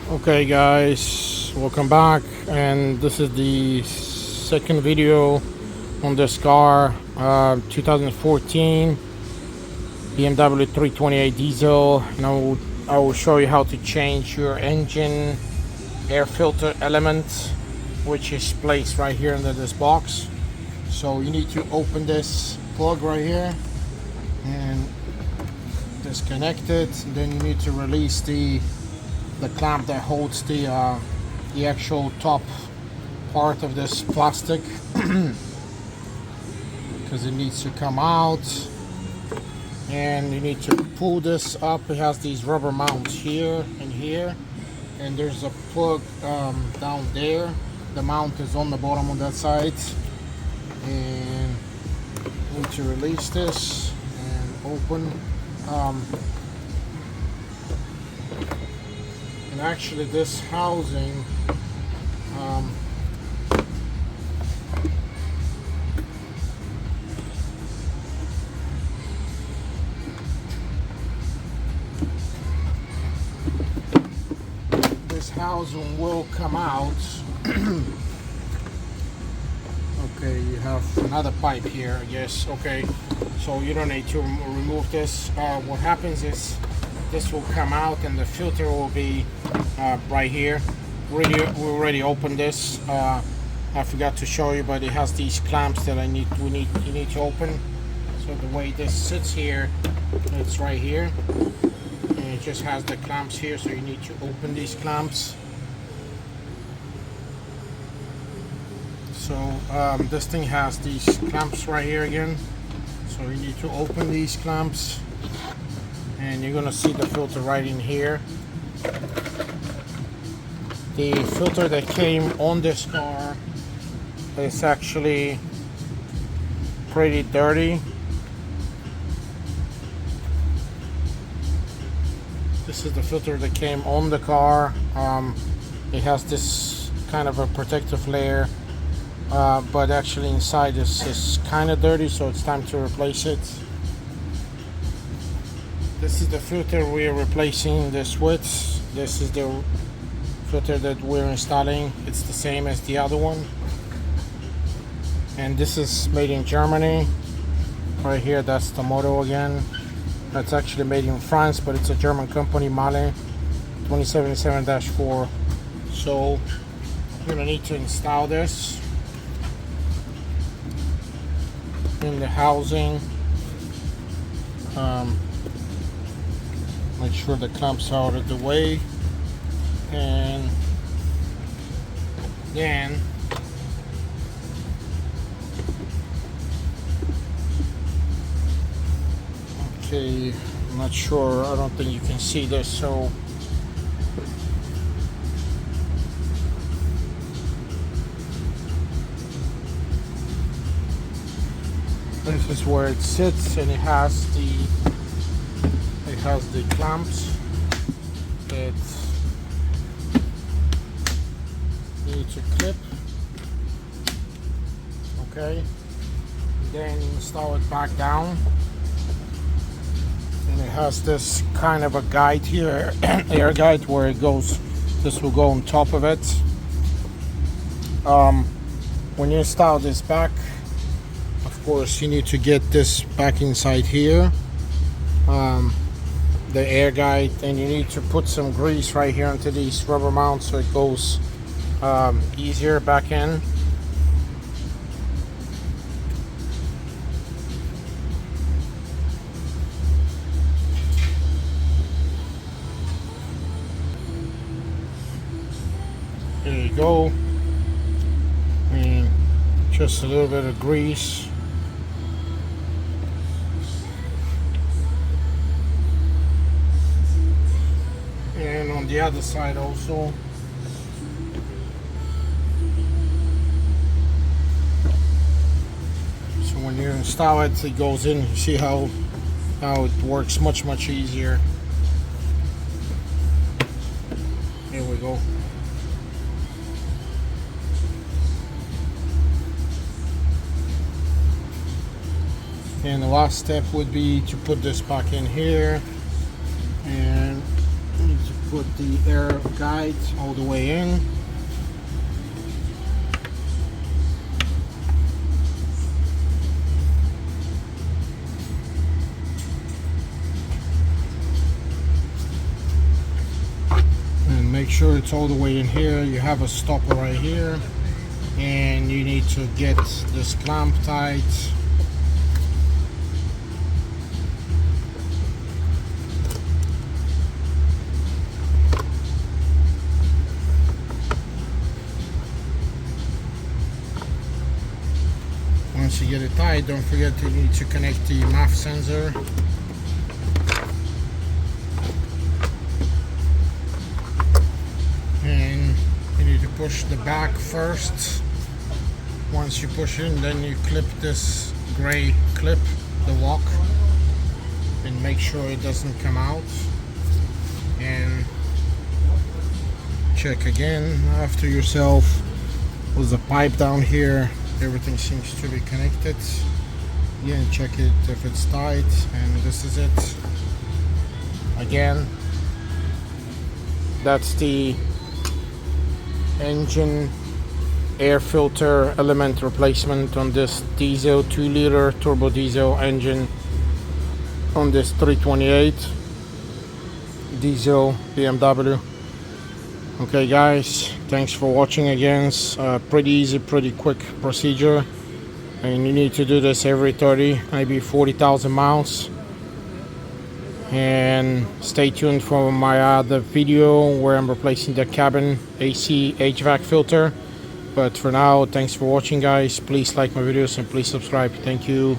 Okay guys, welcome back, and this is the second video on this car, 2014 BMW 328 diesel. And I will show you how to change your engine air filter element, which is placed right here under this box. So you need to open this plug right here and disconnect it. Then you need to release the clamp that holds the actual top part of this plastic because it needs to come out, and you need to pull this up. It has these rubber mounts here and here, and there's a plug down there. The mount is on the bottom on that side, and you need to release this and open. And actually this housing will come out. Okay, you have another pipe here, yes. Okay, so you don't need to remove this. What happens is this will come out and the filter will be right here. We already opened this. I forgot to show you, but it has these clamps that you need to open. So the way this sits here, it's right here, and it just has the clamps here. So you need to open these clamps. So this thing has these clamps right here again. So you need to open these clamps, and you're gonna see the filter right in here. The filter that came on this car is actually pretty dirty. This is the filter that came on the car. It has this kind of a protective layer, but actually inside this is kind of dirty, so it's time to replace it. This is the filter we're replacing this with. This is the filter that we're installing. It's the same as the other one. And this is made in Germany. Right here, that's the model again. That's actually made in France, but it's a German company, Male 2077-4. So you're gonna need to install this in the housing. Make sure the clamps are out of the way, and then okay, I'm not sure, I don't think you can see this, so this is where it sits, and it has the clamps that you need to clip. Okay, then install it back down, and it has this kind of a guide here, air guide, where it goes. This will go on top of it. When you install this back, of course you need to get this back inside here, the air guide, and you need to put some grease right here onto these rubber mounts so it goes easier back in. There you go, and just a little bit of grease. And on the other side also. So when you install it, it goes in. You see how it works much easier. Here we go. And the last step would be to put this back in here, and you need to put the air guide all the way in. And make sure it's all the way in here. You have a stopper right here, and you need to get this clamp tight. Once you get it tight, don't forget you need to connect the MAF sensor. And you need to push the back first. Once you push in, then you clip this gray clip, the lock, and make sure it doesn't come out. And check again after yourself. There's a pipe down here. Everything seems to be connected. Again, check it if it's tight, and this is it. Again, that's the engine air filter element replacement on this diesel 2-liter turbo diesel engine on this 328 diesel BMW. Okay guys, thanks for watching again. It's pretty easy, pretty quick procedure, and you need to do this every 30, maybe 40,000 miles. And stay tuned for my other video where I'm replacing the cabin AC HVAC filter. But for now, thanks for watching guys. Please like my videos and please subscribe. Thank you.